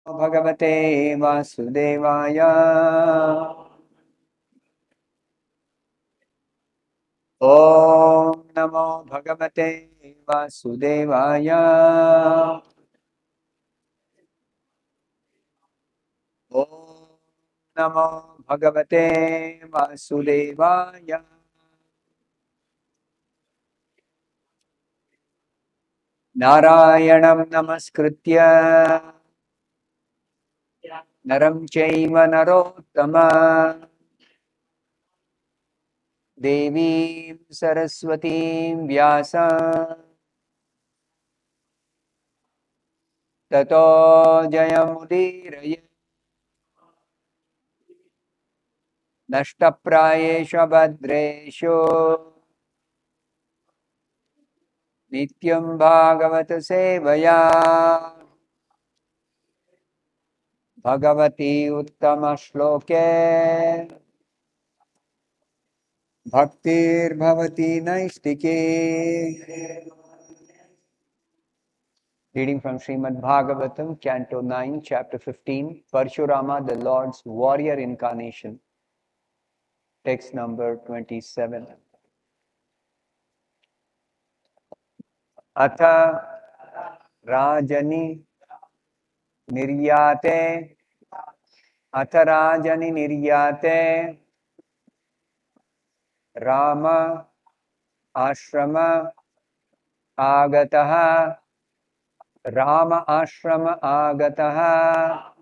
भगवते वासुदेवाय। ओम नमो भगवते वासुदेवाय। ओम नमो भगवते वासुदेवाय। नारायणं नमस्कृत्य नरं चैव नरोत्तमं देवीं सरस्वतीं व्यासं ततो जयमुदीरये। नष्टप्रायेषु भद्रेषु नित्यं भागवत सेवया भगवती उत्तम श्लोके भक्तिर्भवती नैष्टिके। Reading from Srimad Bhagavatam, Canto 9, Chapter 15, Parshurama, the Lord's warrior incarnation. Text number 27. Atha Rajani Niryate, Atha Rajani Niryate, Rama Ashrama Agataha, Rama Ashrama Agataha,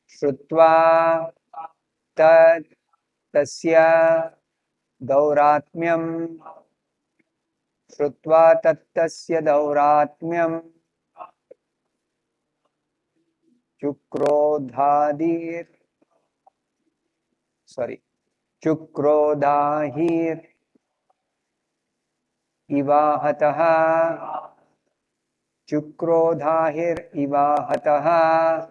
Shrutva Tad Tasya Dauratmyam, Shrutva Tattasya Dauratmyam, Chukrodhadir, Chukrodahir Ivahataha, Chukrodahir Ivahataha,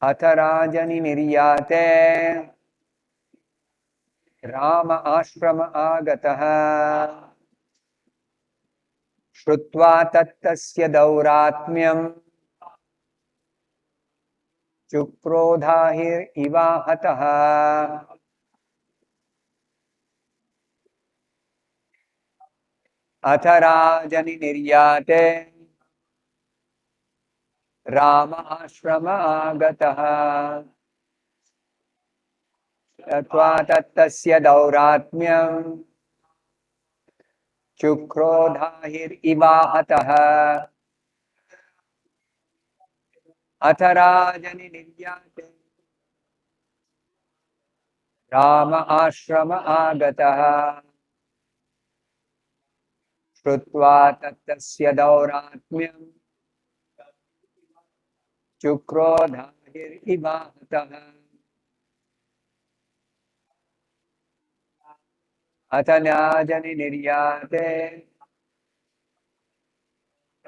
Atharajani Niryate, Rama Ashrama Agataha, Shrutva Tattasya Dauratmyam, Chukrodahir Ivahataha, Atharajani Niryate, Rama Ashrama Agataha, Shrutva Tattasya Dauratmyam, Chukrodahir Ivahataha, Atharajani Niryate, Rama Ashrama Agataha, Shrutva Tattasya Dauratmyam, Chukrodahir Ivahataha, Atharajani Niryate,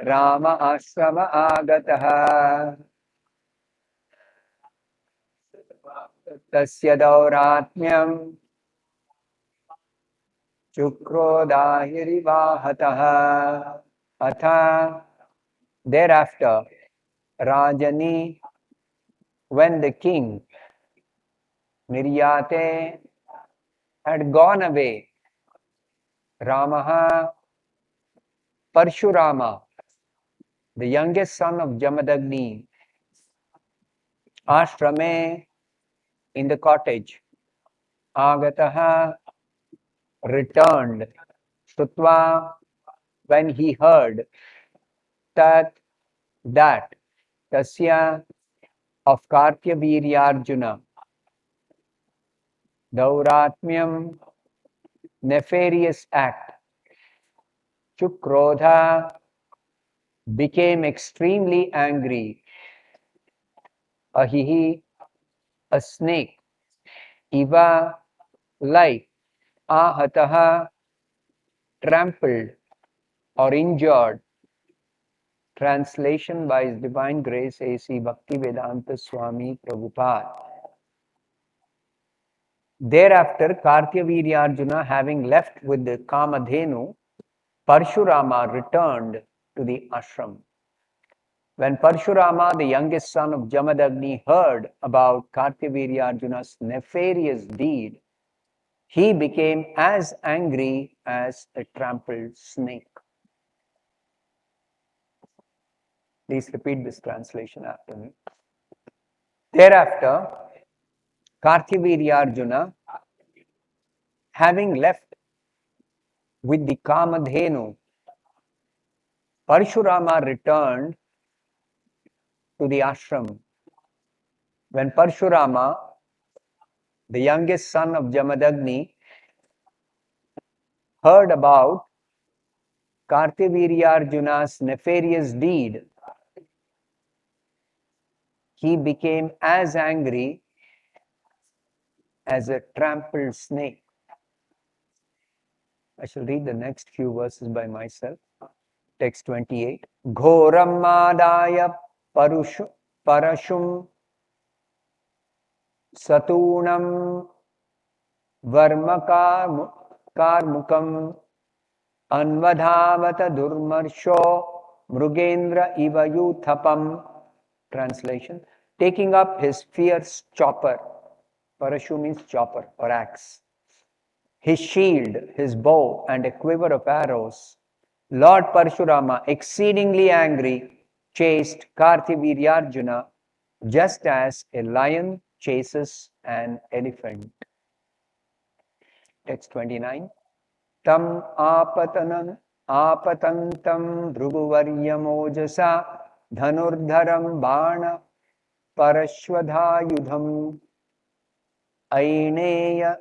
Rama Ashrama Agataha, Tasya Dauratmyam, Chukrodahirivahataha. Atha, thereafter, Rajani, when the king, Niryate, had gone away, Ramaha, Parshurama, the youngest son of Jamadagni, Ashrame, in the cottage, Agataha, returned, Shrutva, when he heard, that Tasya of Kartyavirya Dauratmyam, nefarious act, Chukrodha, became extremely angry, Ahihi, a snake, Iva, like, Ahataha, trampled or injured. Translation by His Divine Grace A.C. Bhaktivedanta Swami Prabhupada. Thereafter, Kartyavirya having left with the Kamadhenu, Parshurama returned to the ashram. When Parshurama, the youngest son of Jamadagni, heard about Kartavirya Arjuna's nefarious deed, he became as angry as a trampled snake. Please repeat this translation after me. Thereafter, Kartavirya Arjuna, having left with the Kamadhenu, Parshurama returned to the ashram. When Parshurama, the youngest son of Jamadagni, heard about Kartavirya Arjuna's nefarious deed, he became as angry as a trampled snake. I shall read the next few verses by myself. Text 28. Ghoram madaya parashum satunam varmakarmukam anvadhavata durmarsho mrugendra iva yuthapam. Translation. Taking up his fierce chopper. Parashu means chopper or axe. His shield, his bow, and a quiver of arrows, Lord Parshurama, exceedingly angry, chased Kartavirya Arjuna just as a lion chases an elephant. Text 29. Tam apatantam dhruvuvaryamojasa dhanurdharam bana parashwadhayudham aineya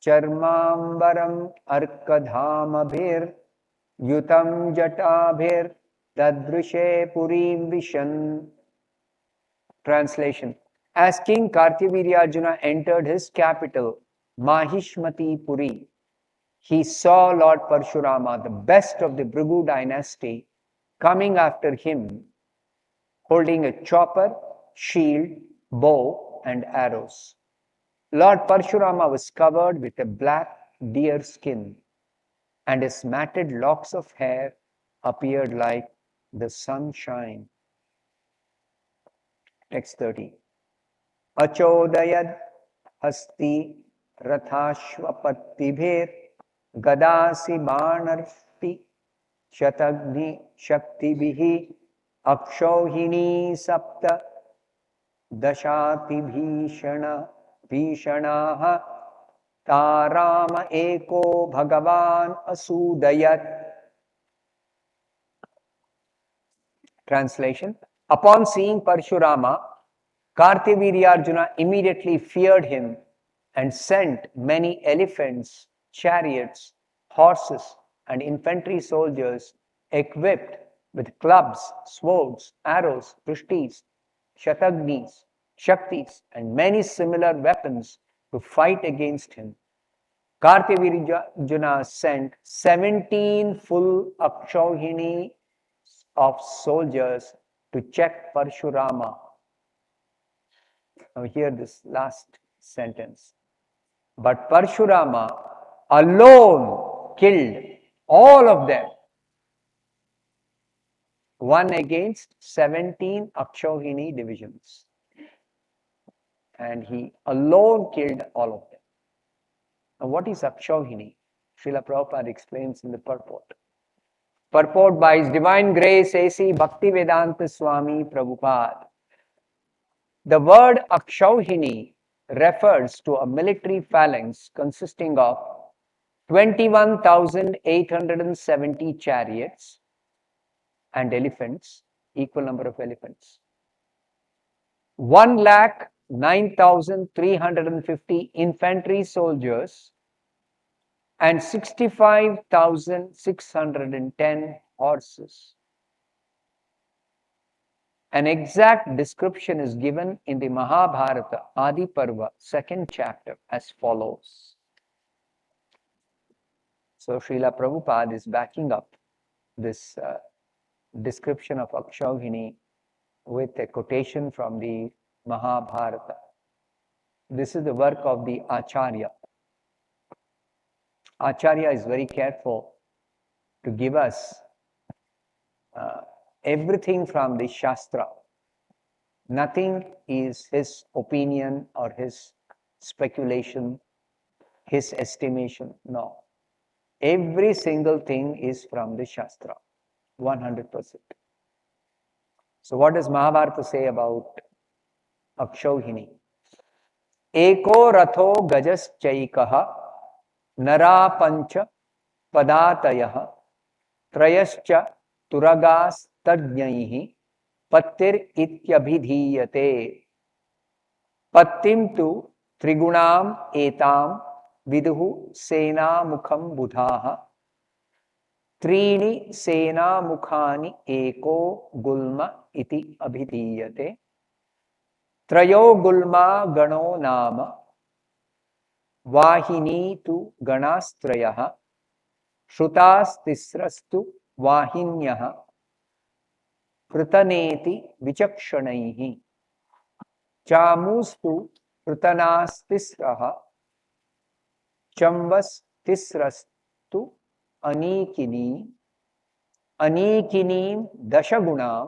charmambaram arkadhamabhir yutam jatabhir dadrishe purim vishan. Translation. As King Kartavirya Arjuna entered his capital, Mahishmati Puri, he saw Lord Parshurama, the best of the Bhrigu dynasty, coming after him, holding a chopper, shield, bow, and arrows. Lord Parshurama was covered with a black deer skin, and his matted locks of hair appeared like the sunshine. Text 30. Achodayad hasti rathashvapattibhir gadasi banarti shatagni shaktibhihi akshauhini sapta dashati bhishanaha tarama eko bhagavan asudayat. Translation. Upon seeing Parshurama, Kartavirya Arjuna immediately feared him and sent many elephants, chariots, horses, and infantry soldiers equipped with clubs, swords, arrows, prishtis, shatagnis, shaktis, and many similar weapons to fight against him. Kartavirya Arjuna sent 17 full akshauhini of soldiers to check Parshurama. Now hear this last sentence. But Parshurama alone killed all of them, one against 17 Akshauhini divisions. And he alone killed all of them. Now what is Akshauhini? Srila Prabhupada explains in the purport. Purport by His Divine Grace A.C. Bhaktivedanta Swami Prabhupada. The word Akshauhini refers to a military phalanx consisting of 21,870 chariots and elephants, equal number of elephants, 1,09,350 infantry soldiers, and 65,610 horses. An exact description is given in the Mahabharata Adi Parva, 2nd chapter, as follows. So Srila Prabhupada is backing up this description of Akshauhini with a quotation from the Mahabharata. This is the work of the Acharya. Acharya is very careful to give us everything from the Shastra. Nothing is his opinion or his speculation, his estimation. No. Every single thing is from the Shastra, 100%. So what does Mahabharata say about Akshauhini? Eko ratho gajaschaikaha nara pancha padatayah trayascha turagastadnyaihi pattir ityabhidhiyate pattim tu trigunam etam viduhu sena mukham budhaha त्रीणि सेना मुखानि एको गुल्म इति अभिधीयते त्रयो गुल्मा गणो नाम वाहिनी तु गणास्त्रयः श्रुतास्तिस्रस्तु वाहिन्यः पृतनेति विचक्षणैः चामूस्तु पृतनास्तिस्रः चम्बस्तिस्रस्तु अनीकिनी अनीकिनीं दशगुणां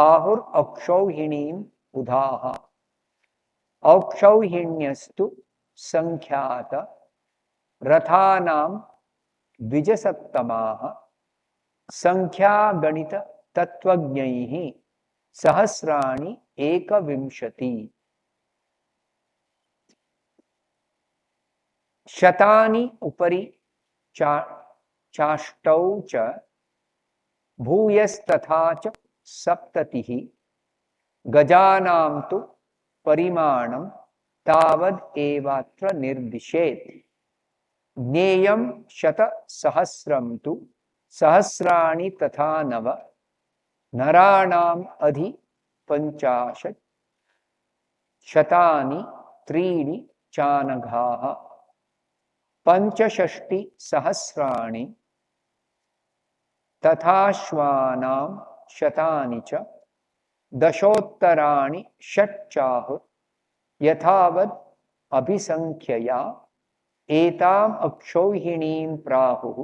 आहुर अक्षौहिणीं उधाः औक्षौहिण्यस्तु संख्यात रथानां द्विजसत्तमाः संख्यागणित तत्त्वज्ञैः सहस्राणि एकविंशति शतानि उपरि चाष्टौ च भूयस्तथा च सप्ततिः गजानां तु परिमाणं तावद् एवात्र निर्दिशेत् ज्ञेयं शतसहस्रं तु सहस्राणि तथा नव नराणाम् अधि पञ्चाशत् शतानि त्रीणि चानघाः पंचषष्टि सहस्राणि तथाश्वानां शतानि च दशोत्तराणि षट्चाहुः यथावद् अभिसंख्यया एताम् अक्षौहिणीं प्राहुः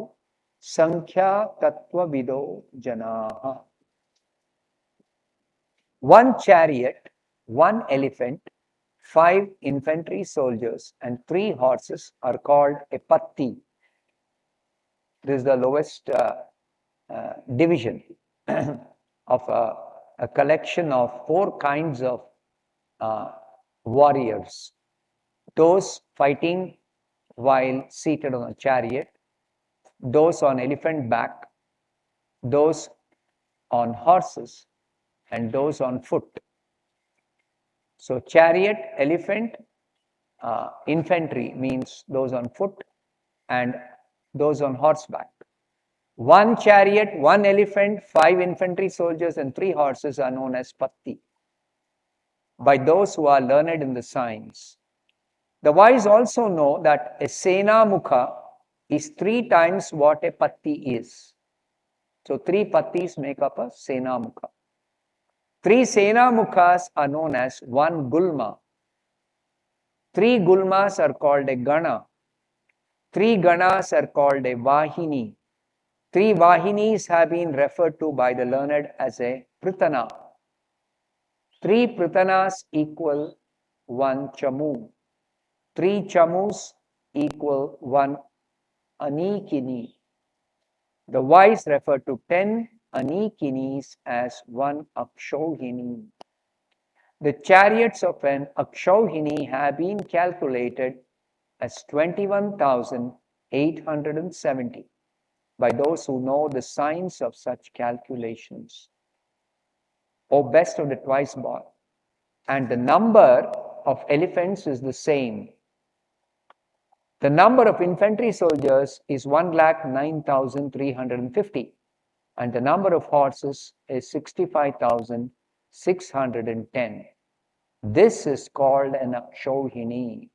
संख्या तत्त्वविदो जनाः. One chariot, one elephant, 5 infantry soldiers and 3 horses are called a patti. This is the lowest division of a collection of 4 kinds of warriors. Those fighting while seated on a chariot, those on elephant back, those on horses, and those on foot. So chariot, elephant, infantry means those on foot and those on horseback. 1 chariot, 1 elephant, 5 infantry soldiers and 3 horses are known as patti by those who are learned in the science. The wise also know that a sena mukha is 3 times what a patti is. So 3 pattis make up a sena mukha. 3 sena mukhas are known as 1 gulma. 3 gulmas are called a gana. 3 ganas are called a vahini. 3 vahinis have been referred to by the learned as a pritana. 3 pritanas equal 1 chamu. 3 chamus equal 1 anikini. The wise refer to 10 anikinis as 1 akshauhini. The chariots of an akshauhini have been calculated as 21,870 by those who know the science of such calculations. O best of the twice born, and the number of elephants is the same. The number of infantry soldiers is 1,09,350 and the number of horses is 65,610. This is called an akshauhini.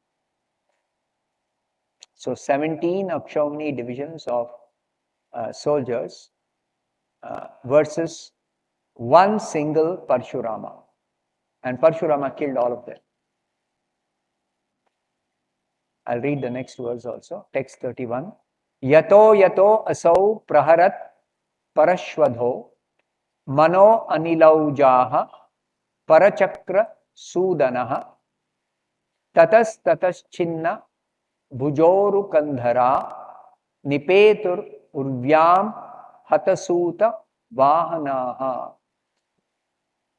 So 17 akshauhini divisions of soldiers versus 1 single Parshurama, and Parshurama killed all of them. I'll read the next verse also, text 31. Yato yato asau praharat parashwadho Mano Anilaujaha Parachakra Sudanaha Tatas Tatas Chinna Bhujoru Kandhara Nipetur Urvyam Hatasuta Vahanaha.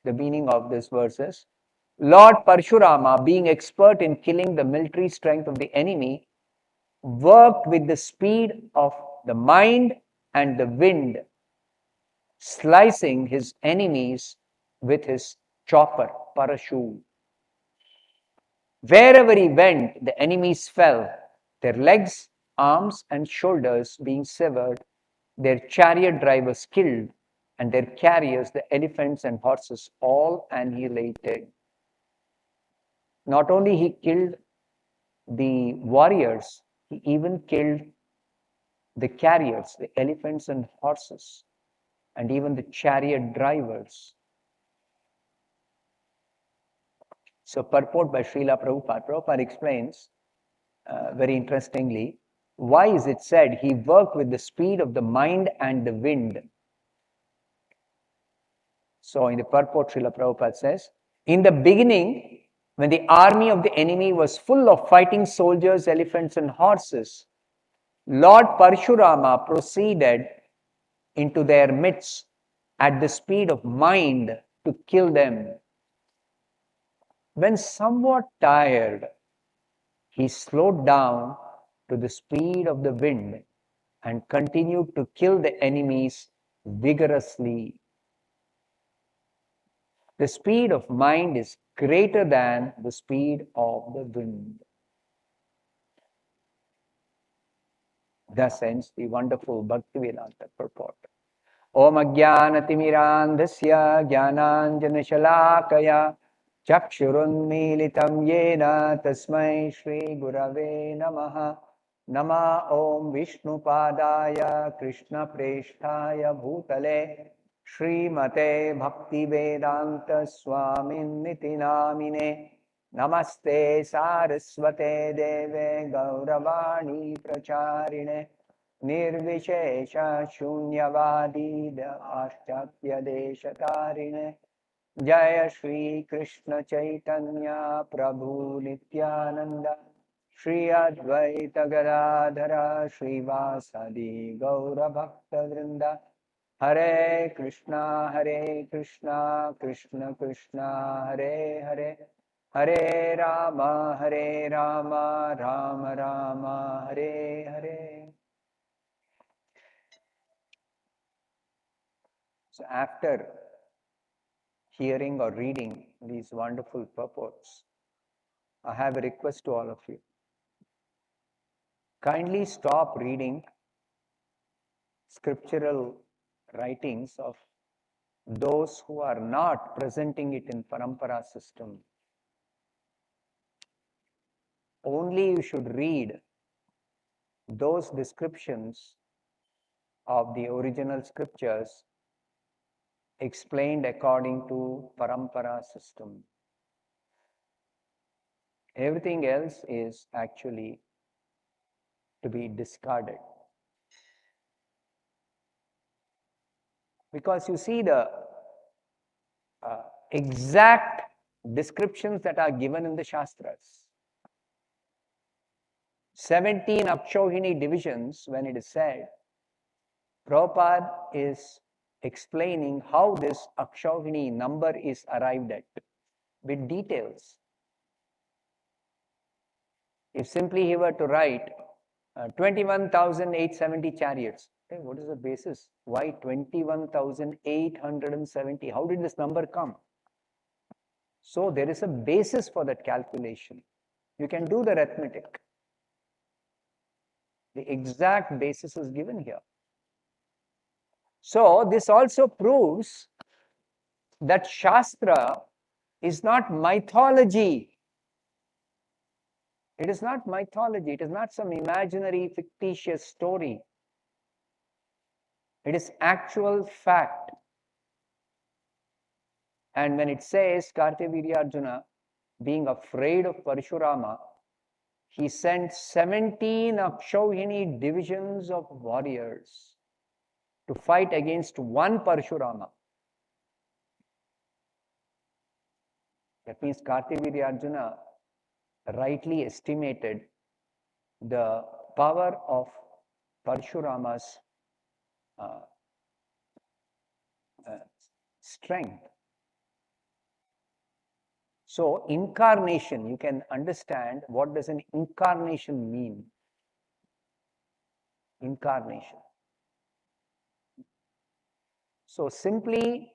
The meaning of this verse is, Lord Parshurama, being expert in killing the military strength of the enemy, worked with the speed of the mind and the wind, slicing his enemies with his chopper, parashu. Wherever he went, the enemies fell, their legs, arms, and shoulders being severed, their chariot drivers killed, and their carriers, the elephants and horses, all annihilated. Not only he killed the warriors, he even killed the carriers, the elephants and horses, and even the chariot drivers. So, purport by Srila Prabhupada. Prabhupada explains very interestingly, why is it said he worked with the speed of the mind and the wind? So, in the purport, Srila Prabhupada says, in the beginning, when the army of the enemy was full of fighting soldiers, elephants, and horses, Lord Parshurama proceeded into their midst at the speed of mind to kill them. When somewhat tired, he slowed down to the speed of the wind and continued to kill the enemies vigorously. The speed of mind is greater than the speed of the wind. Thus ends the wonderful Bhaktivedanta purport. Om Ajnanatimmirandhasya Jnananjanashalakaya Chakshurunmilitam Yena Tasmai Shri Gurave Namaha. Nama Om Vishnupadaya Krishna Presthaya Bhutale Srimate Bhaktivedanta Swamin Niti Namine. Namaste Saraswate Deve Gauravani Pracharine Nirvishesha Shunyavadi Paschatya Deshatarine. Jaya Shri Krishna Chaitanya Prabhu Nityananda Shri Advaita Gadadhara Shri Vasadi Gaura Bhakta Vrinda. Hare Krishna Krishna Krishna Hare Hare, Hare Rama Rama Rama Hare Hare. So after hearing or reading these wonderful purports, I have a request to all of you. Kindly stop reading scriptural writings of those who are not presenting it in parampara system. Only you should read those descriptions of the original scriptures explained according to parampara system. Everything else is actually to be discarded. Because you see the exact descriptions that are given in the Shastras. 17 Akshohini divisions, when it is said, Prabhupada is explaining how this Akshohini number is arrived at with details. If simply he were to write 21,870 chariots, okay, what is the basis? Why 21,870? How did this number come? So there is a basis for that calculation. You can do the arithmetic. The exact basis is given here. So this also proves that Shastra is not mythology. It is not mythology. It is not some imaginary, fictitious story. It is actual fact. And when it says Kartavirya Arjuna being afraid of Parshurama, he sent 17 Akshohini divisions of warriors to fight against one Parshurama. That means Kartavirya Arjuna rightly estimated the power of Parshurama's strength. So incarnation, you can understand what does an incarnation mean. Incarnation. So simply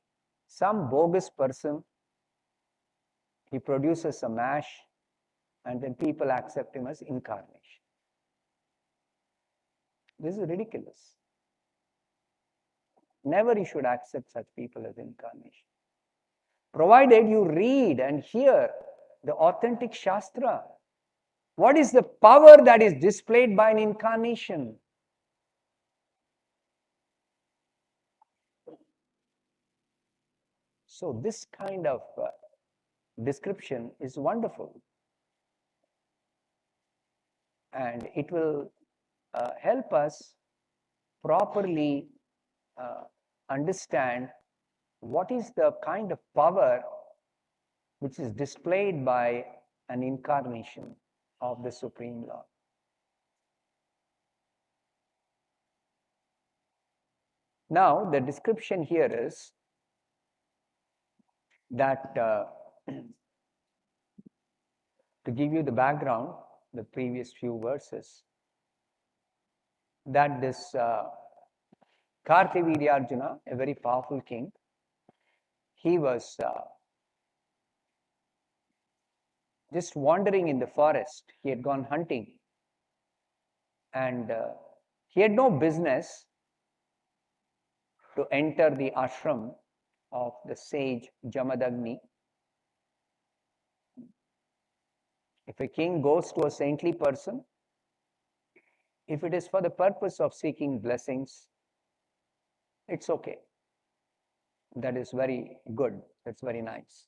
some bogus person, he produces a mash and then people accept him as incarnation. This is ridiculous. Never you should accept such people as incarnation. Provided you read and hear the authentic Shastra. What is the power that is displayed by an incarnation? So this kind of description is wonderful. And it will help us properly understand what is the kind of power which is displayed by an incarnation of the Supreme Lord. Now, the description here is that to give you the background, the previous few verses, that this Kartavirya Arjuna, a very powerful king, he was just wandering in the forest. He had gone hunting and he had no business to enter the ashram of the sage Jamadagni. If a king goes to a saintly person, if it is for the purpose of seeking blessings, it's okay. That is very good. That's very nice.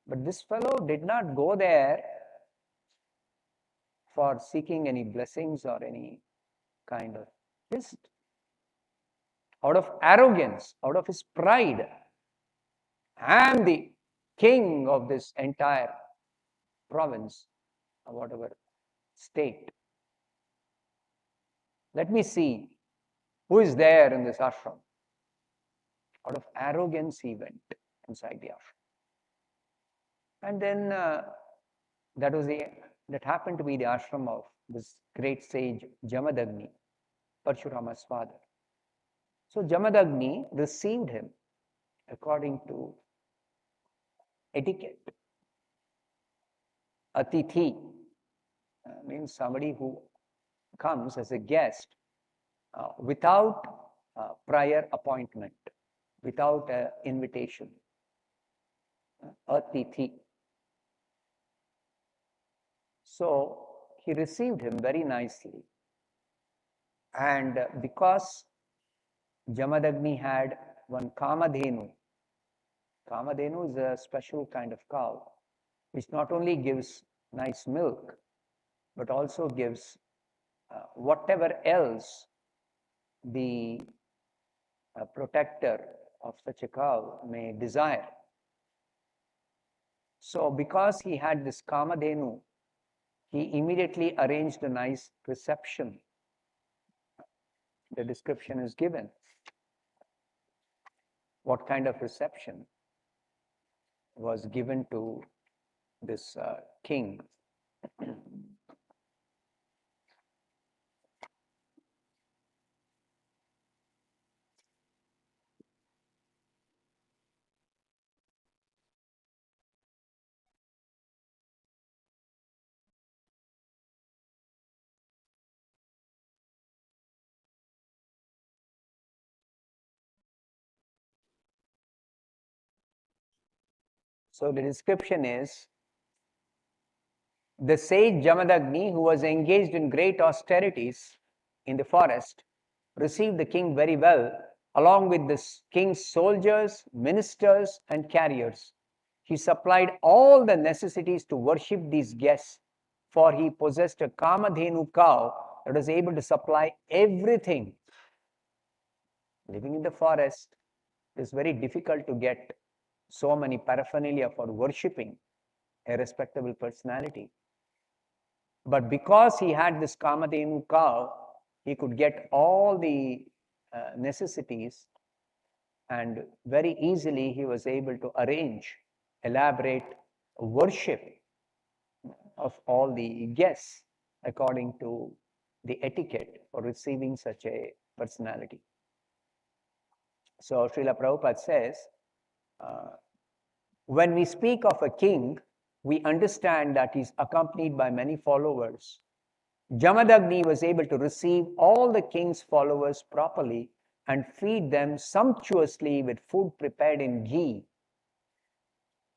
But this fellow did not go there for seeking any blessings or any kind of, just out of arrogance, out of his pride. I am the king of this entire province, or whatever state. Let me see who is there in this ashram. Out of arrogance, he went inside the ashram. And then that happened to be the ashram of this great sage Jamadagni, Parshurama's father. So Jamadagni received him according to etiquette. Atithi means somebody who comes as a guest without prior appointment, without invitation. Atithi. So he received him very nicely. And because Jamadagni had one Kamadhenu, Kamadhenu is a special kind of cow which not only gives nice milk but also gives whatever else the protector of such a cow may desire. So because he had this Kamadhenu, he immediately arranged a nice reception. The description is given. What kind of reception was given to this king? So the description is, the sage Jamadagni, who was engaged in great austerities in the forest, received the king very well, along with the king's soldiers, ministers, and carriers. He supplied all the necessities to worship these guests, for he possessed a Kamadhenu cow that was able to supply everything. Living in the forest, it is very difficult to get so many paraphernalia for worshipping. a respectable personality. But because he had this Kamadhenu cow, he could get all the necessities, and very easily he was able to arrange elaborate worship of all the guests according to the etiquette for receiving such a personality. So Srila Prabhupada says, when we speak of a king, we understand that he's accompanied by many followers. Jamadagni was able to receive all the king's followers properly and feed them sumptuously with food prepared in ghee.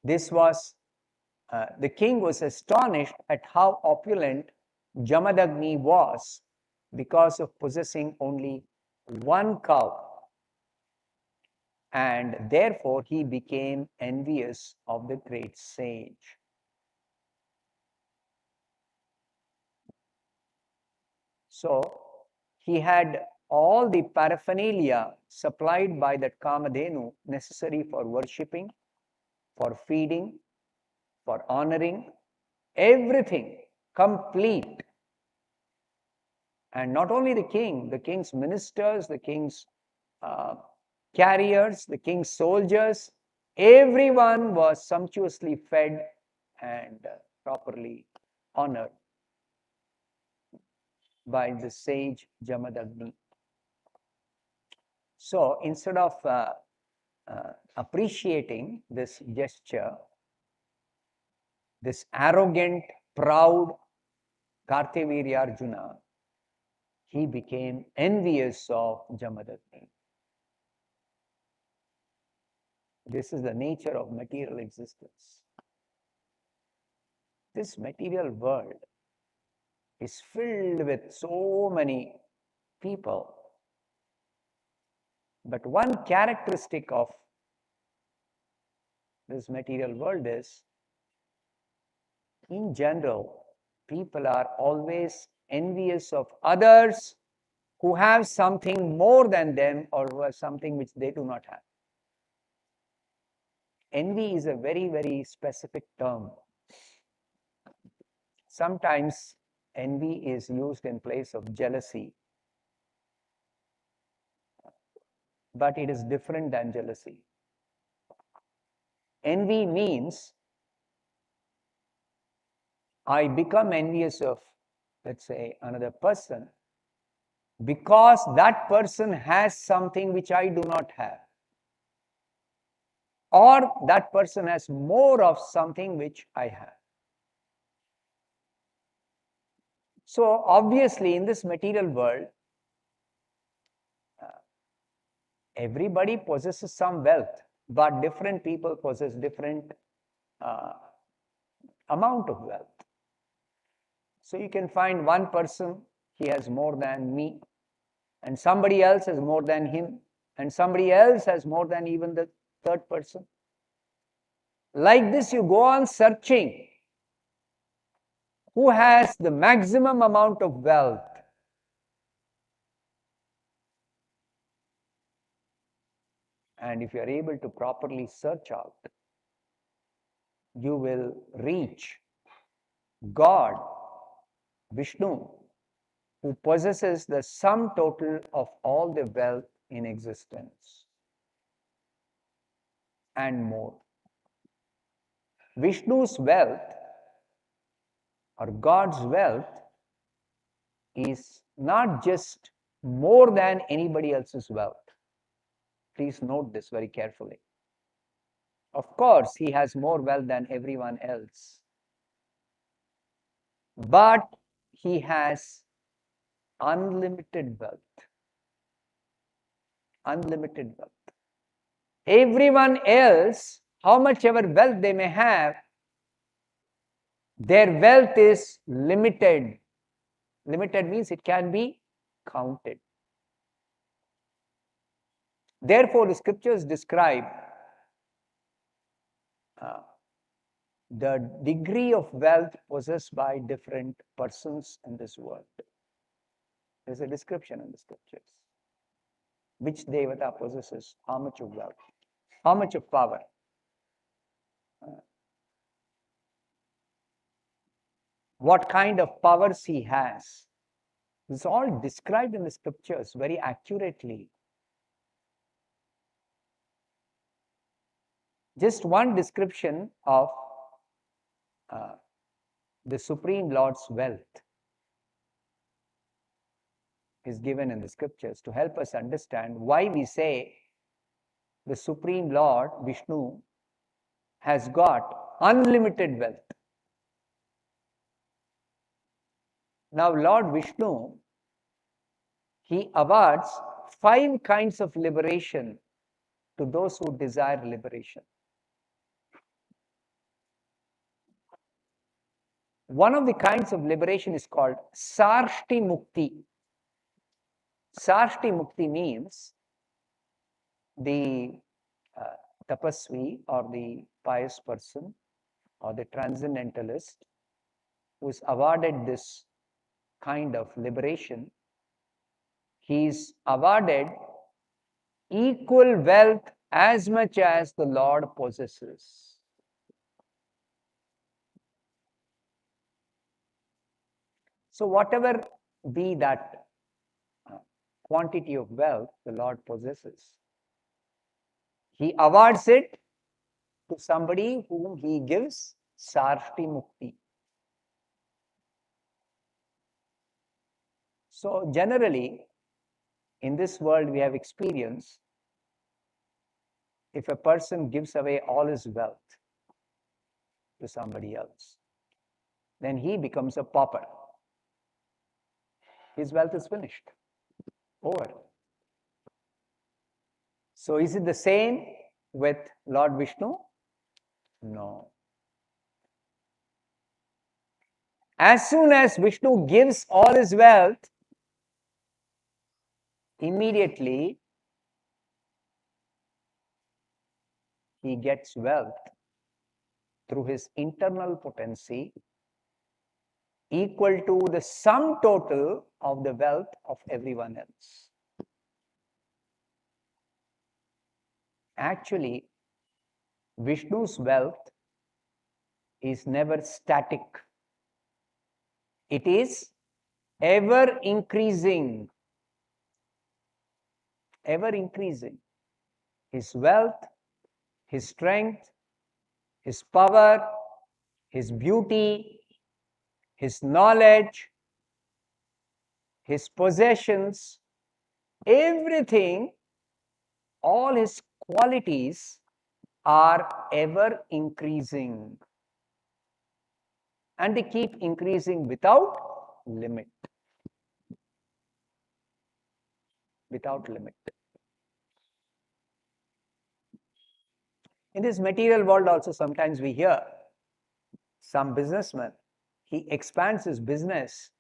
This was, the king was astonished at how opulent Jamadagni was because of possessing only one cow. And therefore, he became envious of the great sage. So, he had all the paraphernalia supplied by that Kamadhenu necessary for worshipping, for feeding, for honoring, everything complete. And not only the king's ministers, the king's carriers, the king's soldiers, everyone was sumptuously fed and properly honored by the sage Jamadagni. So instead of appreciating this gesture, this arrogant, proud Kartavirya Arjuna, he became envious of Jamadagni. This is the nature of material existence. This material world is filled with so many people. But one characteristic of this material world is, in general, people are always envious of others who have something more than them or who have something which they do not have. Envy is a very, very specific term. Sometimes envy is used in place of jealousy, but it is different than jealousy. Envy means I become envious of, let's say, another person because that person has something which I do not have, or that person has more of something which I have. So obviously in this material world, everybody possesses some wealth, but different people possess different amount of wealth. So you can find one person, he has more than me, and somebody else has more than him, and somebody else has more than even the third person. Like this, you go on searching who has the maximum amount of wealth. And if you are able to properly search out, you will reach God, Vishnu, who possesses the sum total of all the wealth in existence and more. Vishnu's wealth or God's wealth is not just more than anybody else's wealth. Please note this very carefully. Of course, he has more wealth than everyone else, but he has unlimited wealth. Unlimited wealth. Everyone else, how much ever wealth they may have, their wealth is limited. Limited means it can be counted. Therefore, the scriptures describe the degree of wealth possessed by different persons in this world. There's a description in the scriptures. Which Devata possesses how much of wealth, how much of power. what kind of powers he has. It's all described in the scriptures very accurately. Just one description of the Supreme Lord's wealth is given in the scriptures to help us understand why we say the Supreme Lord, Vishnu, has got unlimited wealth. Now, Lord Vishnu, he awards 5 kinds of liberation to those who desire liberation. One of the kinds of liberation is called Sarshti Mukti. Sarshti Mukti means the tapasvi or the pious person or the transcendentalist who is awarded this kind of liberation, he is awarded equal wealth as much as the Lord possesses. So whatever be that quantity of wealth the Lord possesses, he awards it to somebody whom he gives Sarshti Mukti. So generally, in this world we have experience, if a person gives away all his wealth to somebody else, then he becomes a pauper. His wealth is finished, over. So is it the same with Lord Vishnu? No. As soon as Vishnu gives all his wealth, immediately he gets wealth through his internal potency equal to the sum total of the wealth of everyone else. Actually, Vishnu's wealth is never static. It is ever increasing. Ever increasing. His wealth, his strength, his power, his beauty, his knowledge, his possessions, everything, all his qualities are ever increasing. And they keep increasing without limit. Without limit. In this material world also sometimes we hear some businessman, he expands his business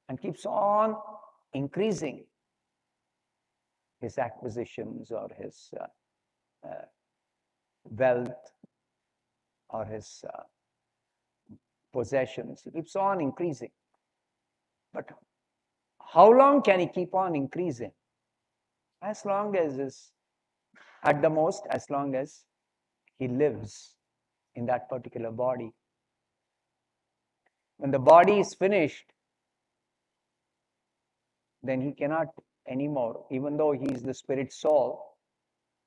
and keeps on increasing his acquisitions or his wealth or his possessions. He keeps on increasing. But how long can he keep on increasing? As long as at the most, as long as he lives in that particular body. When the body is finished, then he cannot anymore, even though he is the spirit soul,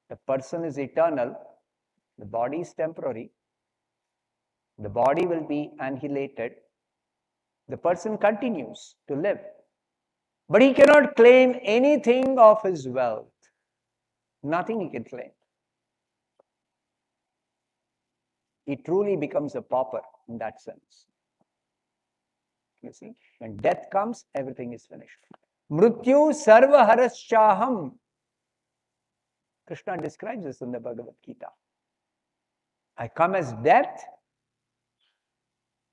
the person is eternal, the body is temporary, the body will be annihilated, the person continues to live. But he cannot claim anything of his wealth. Nothing he can claim. He truly becomes a pauper in that sense. You see, when death comes, everything is finished. Mrityu sarva haraschaham. Krishna describes this in the Bhagavad Gita. I come as death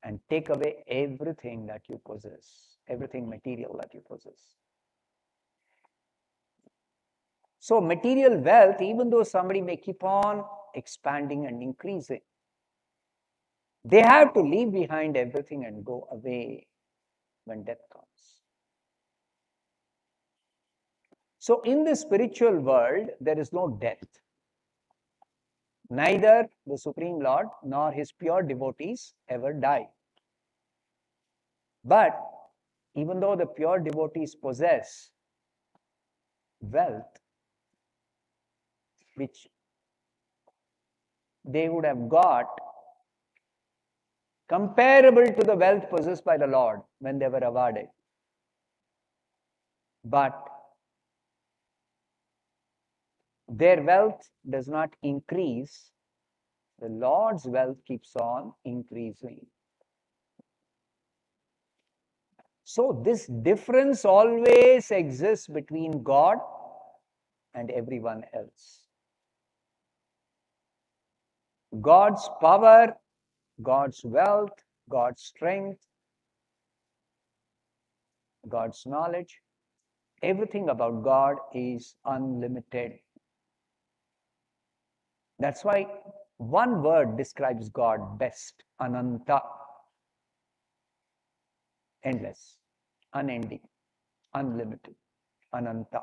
and take away everything that you possess, everything material that you possess. So material wealth, even though somebody may keep on expanding and increasing, they have to leave behind everything and go away when death comes. So in the spiritual world, there is no death. Neither the Supreme Lord nor his pure devotees ever die. But even though the pure devotees possess wealth, which they would have got comparable to the wealth possessed by the Lord when they were awarded, but their wealth does not increase, the Lord's wealth keeps on increasing. So this difference always exists between God and everyone else. God's power, God's wealth, God's strength, God's knowledge, everything about God is unlimited. That's why one word describes God best: Ananta. Endless, unending, unlimited, Ananta.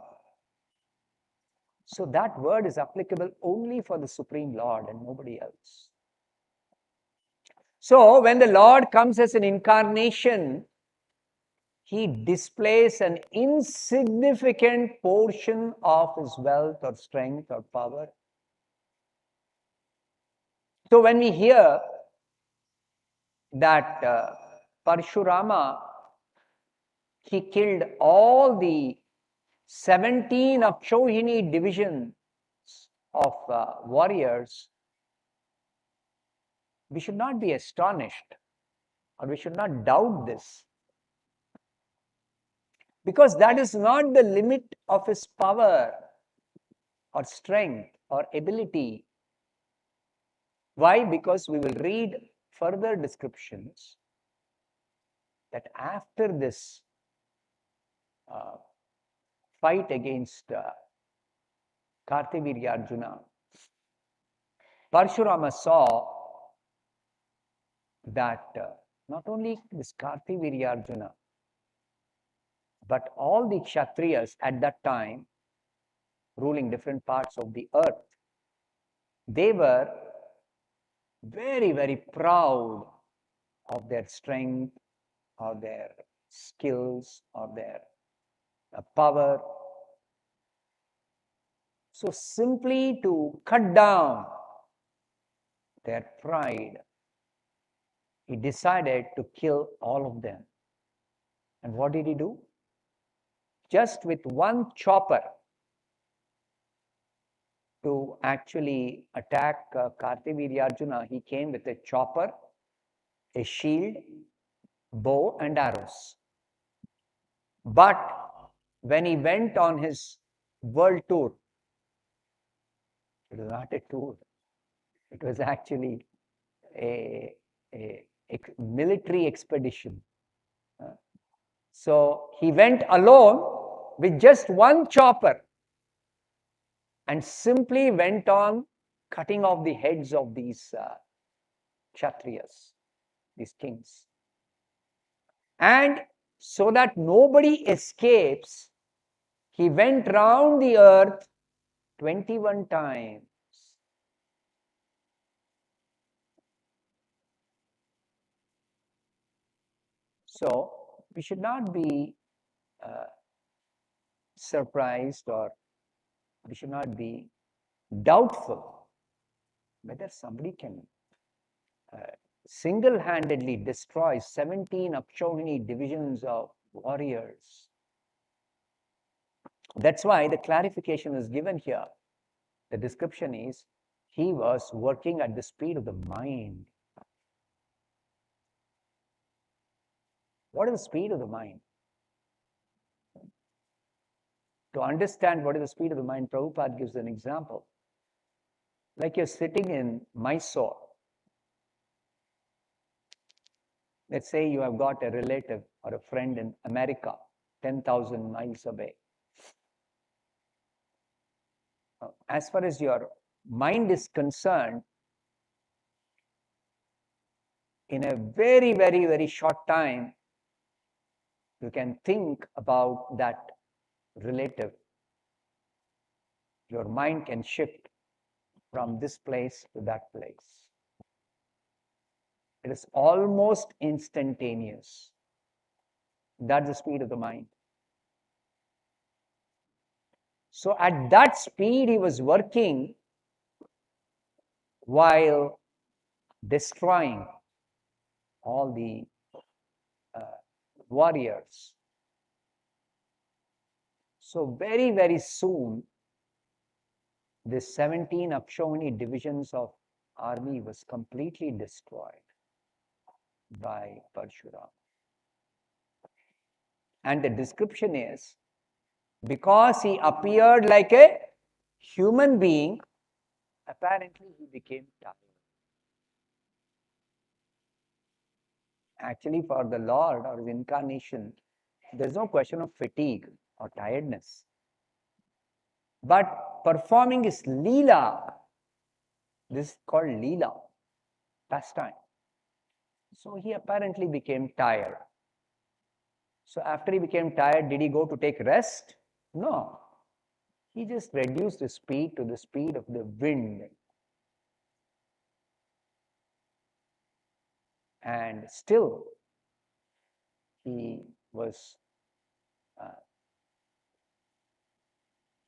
So that word is applicable only for the Supreme Lord and nobody else. So when the Lord comes as an incarnation, he displays an insignificant portion of his wealth or strength or power. So when we hear that Parshurama, he killed all the 17 Akshohini divisions of warriors, we should not be astonished or we should not doubt this, because that is not the limit of his power or strength or ability. Why? Because we will read further descriptions that after this fight against Kartavirya Arjuna, Parshurama saw that not only this Kartavirya Arjuna, but all the Kshatriyas at that time ruling different parts of the earth, they were very, very proud of their strength or their skills or their power. So simply to cut down their pride, he decided to kill all of them. And what did he do? Just with one chopper to actually attack Kartavirya Arjuna, he came with a chopper, a shield, bow and arrows. But when he went on his world tour, it was not a tour, it was actually a military expedition. So he went alone with just one chopper and simply went on cutting off the heads of these Kshatriyas, these kings. And so that nobody escapes, he went round the earth 21 times. So we should not be surprised, or we should not be doubtful whether somebody can single-handedly destroy 17 Akshohini divisions of warriors. That's why the clarification is given here. The description is, he was working at the speed of the mind. What is the speed of the mind? To understand what is the speed of the mind, Prabhupada gives an example. Like you're sitting in Mysore. Let's say you have got a relative or a friend in America, 10,000 miles away. As far as your mind is concerned, in a very, very, very short time, you can think about that relative. Your mind can shift from this place to that place. It is almost instantaneous. That's the speed of the mind. So at that speed he was working while destroying all the warriors. So very, very soon, this 17 Akshauhini divisions of army was completely destroyed by Parshurama. And the description is, because he appeared like a human being, apparently he became tired. Actually, for the Lord or his incarnation, there's no question of fatigue or tiredness. But performing his Leela, this is called Leela, pastime. So he apparently became tired. So after he became tired, did he go to take rest? No. He just reduced the speed to the speed of the wind. And still, he was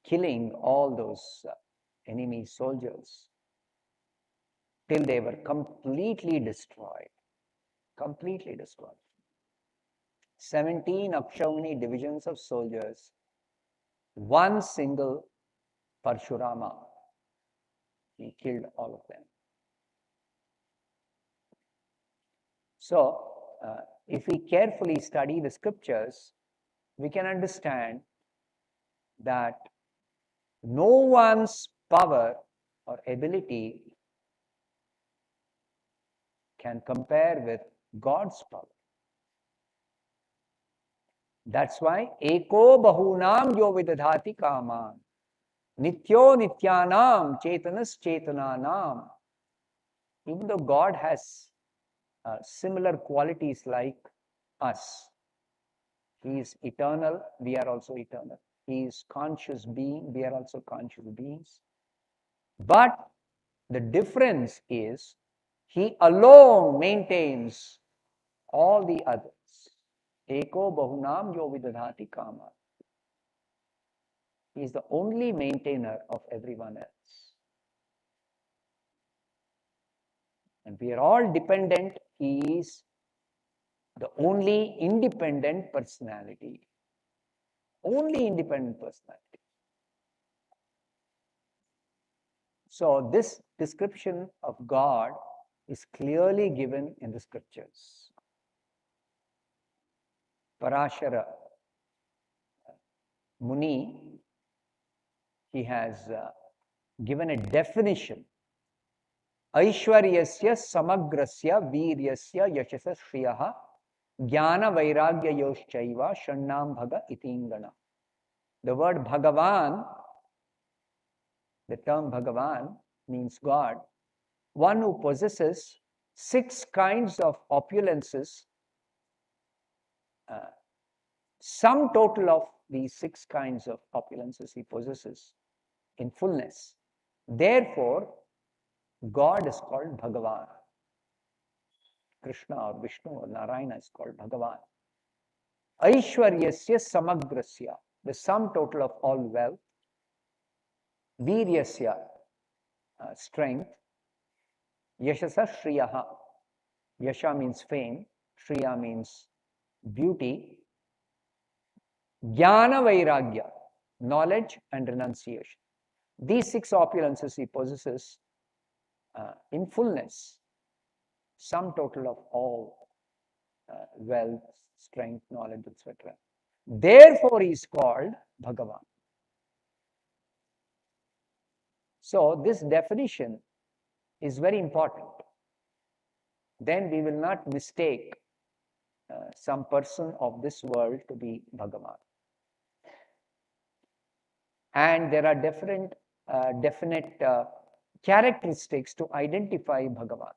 killing all those enemy soldiers till they were completely destroyed. Completely destroyed. 17 Akshauhini divisions of soldiers, one single Parshurama, he killed all of them. So, if we carefully study the scriptures, we can understand that no one's power or ability can compare with God's power. That's why eko bahunam yo vidadhati kaman nityo nityanam chetanas chetananam. Even though God has similar qualities like us, he is eternal, we are also eternal. He is conscious being, we are also conscious beings. But the difference is he alone maintains all the others. Eko bahunam yo vidadhati kama. He is the only maintainer of everyone else. And we are all dependent. He is the only independent personality. Only independent personality. So this description of God is clearly given in the scriptures. Parashara Muni, he has given a definition. Aishwaryasya samagrasya viryasya yashasa shriyaha jnana vairagya yoshchaiva shannam bhaga itingana. The word Bhagavan, the term Bhagavan means God, one who possesses 6 kinds of opulences, sum total of these 6 kinds of opulences he possesses in fullness. Therefore, God is called Bhagavan. Krishna or Vishnu or Narayana is called Bhagavan. Aishwaryasya samagrasya, the sum total of all wealth. Viryasya, strength. Yashasa shriyaha. Yasha means fame. Shriya means beauty. Jnana vairagya, knowledge and renunciation. These 6 opulences he possesses in fullness, sum total of all wealth, strength, knowledge, etc. Therefore, he is called Bhagavan. So, this definition is very important. Then we will not mistake some person of this world to be Bhagavan. And there are different, definite characteristics to identify Bhagavan.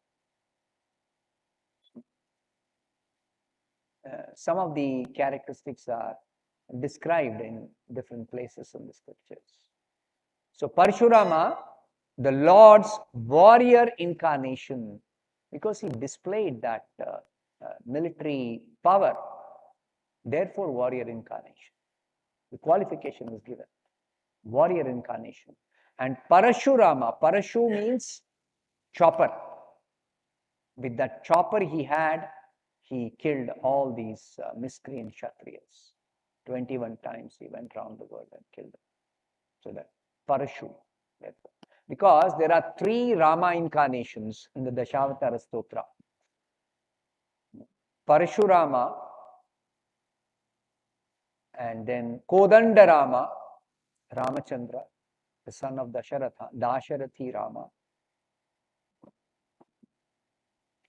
Some of the characteristics are described in different places in the scriptures. So Parshurama, the Lord's warrior incarnation, because he displayed that military power, Therefore, warrior incarnation. The qualification was given. Warrior incarnation. And Parashurama, Parashu means chopper. With that chopper he had, he killed all these miscreant Kshatriyas. 21 times he went around the world and killed them. So that Parashu. Because there are 3 Rama incarnations in the Dashavatara Stotra. Parashurama, and then Kodandarama, Ramachandra, the son of Dasharatha, Dasharathi Rama.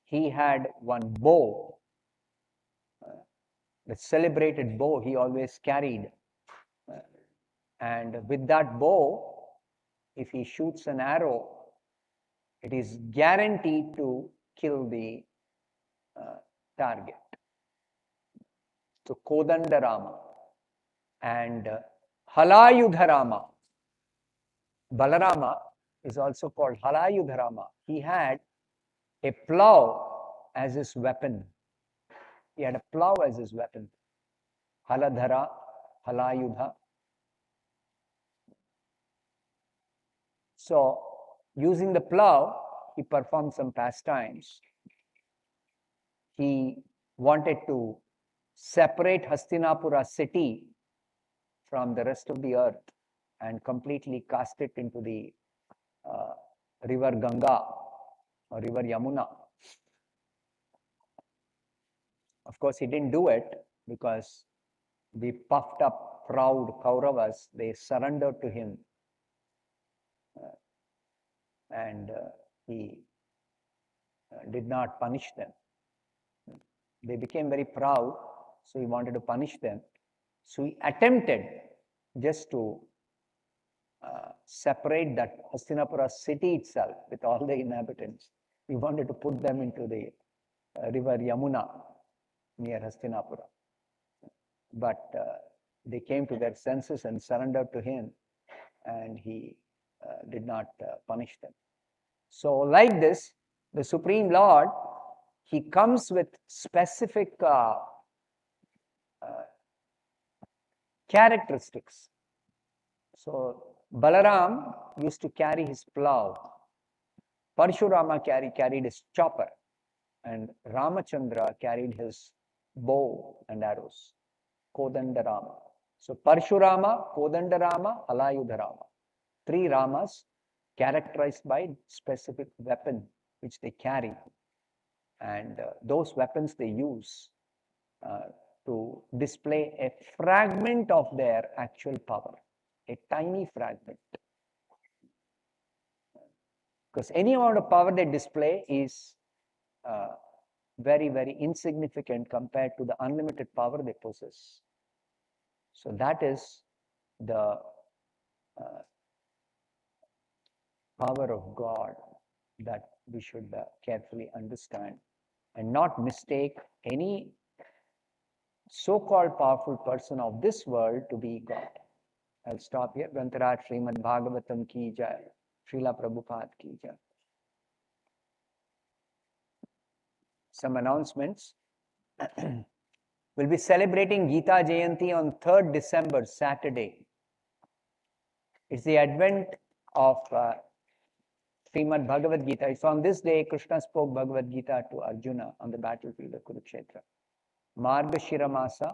He had one bow, the celebrated bow he always carried. And with that bow, if he shoots an arrow, it is guaranteed to kill the target. So Kodandarama and Halayudharama. Balarama is also called Halayudharama. He had a plow as his weapon. He had a plow as his weapon. Haladhara, Halayudha. So, using the plow, he performed some pastimes. He wanted to separate Hastinapura city from the rest of the earth and completely cast it into the river Ganga or river Yamuna. Of course, he didn't do it because the puffed up, proud Kauravas, they surrendered to him. And he did not punish them. They became very proud, so he wanted to punish them. So he attempted just to separate that Hastinapura city itself with all the inhabitants. He wanted to put them into the river Yamuna near Hastinapura. But they came to their senses and surrendered to him, and he did not punish them. So like this, the Supreme Lord, he comes with specific characteristics. So Balaram used to carry his plow. Parshurama carried his chopper. And Ramachandra carried his bow and arrows. Kodandarama. So Parshurama, Kodandarama, Halayudharama. 3 Ramas characterized by specific weapon which they carry. And those weapons they use to display a fragment of their actual power, a tiny fragment. Because any amount of power they display is very, very insignificant compared to the unlimited power they possess. So that is the power of God that we should carefully understand and not mistake any so-called powerful person of this world to be God. I'll stop here. Grantaraj Srimad Bhagavatam ki jai. Srila Prabhupada ki jai. Some announcements. We'll be celebrating Gita Jayanti on 3rd December, Saturday. It's the advent of Srimad Bhagavad Gita. It's on this day Krishna spoke Bhagavad Gita to Arjuna on the battlefield of Kurukshetra. Margashira Masa,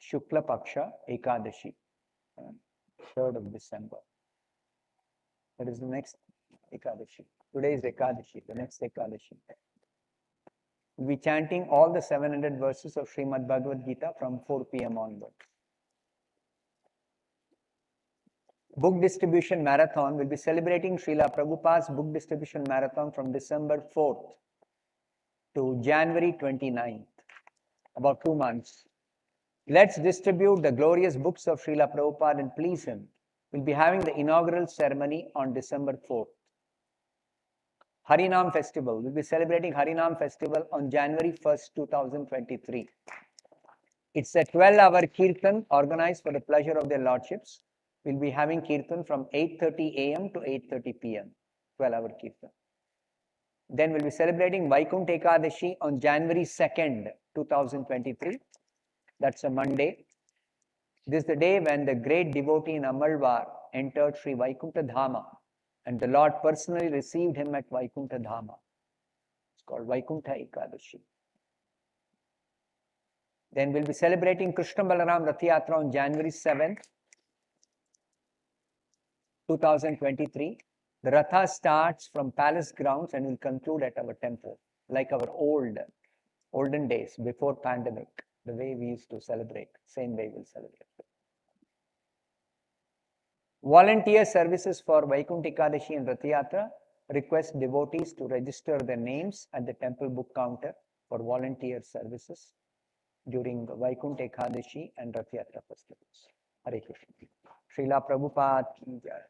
Shukla Paksha, Ekadashi, 3rd of December. That is the next Ekadashi. Today is Ekadashi, the next Ekadashi. We'll be chanting all the 700 verses of Srimad Bhagavad Gita from 4 p.m. onwards. Book distribution marathon. Will be celebrating Srila Prabhupada's book distribution marathon from December 4th to January 29th, about 2 months. Let's distribute the glorious books of Srila Prabhupada and please him. We'll be having the inaugural ceremony on December 4th. Harinam Festival. We'll be celebrating Harinam Festival on January 1st, 2023. It's a 12-hour kirtan organized for the pleasure of their lordships. We'll be having kirtan from 8:30 a.m. to 8:30 p.m. 12-hour kirtan. Then we'll be celebrating Vaikuntha Ekadashi on January 2nd, 2023. That's a Monday. This is the day when the great devotee in Amalvar entered Sri Vaikuntha Dhama, and the Lord personally received him at Vaikuntha Dhama. It's called Vaikuntha Ekadashi. Then we'll be celebrating Krishna Balaram Rath Yatra on January 7th, 2023. The Ratha starts from palace grounds and will conclude at our temple, like our olden days before pandemic, the way we used to celebrate, same way we'll celebrate. Volunteer services for Vaikuntha Ekadashi and Rath Yatra request devotees to register their names at the temple book counter for volunteer services during Vaikuntha Ekadashi and Rath Yatra festivals. Hare Krishna. Srila Prabhupada ki jai.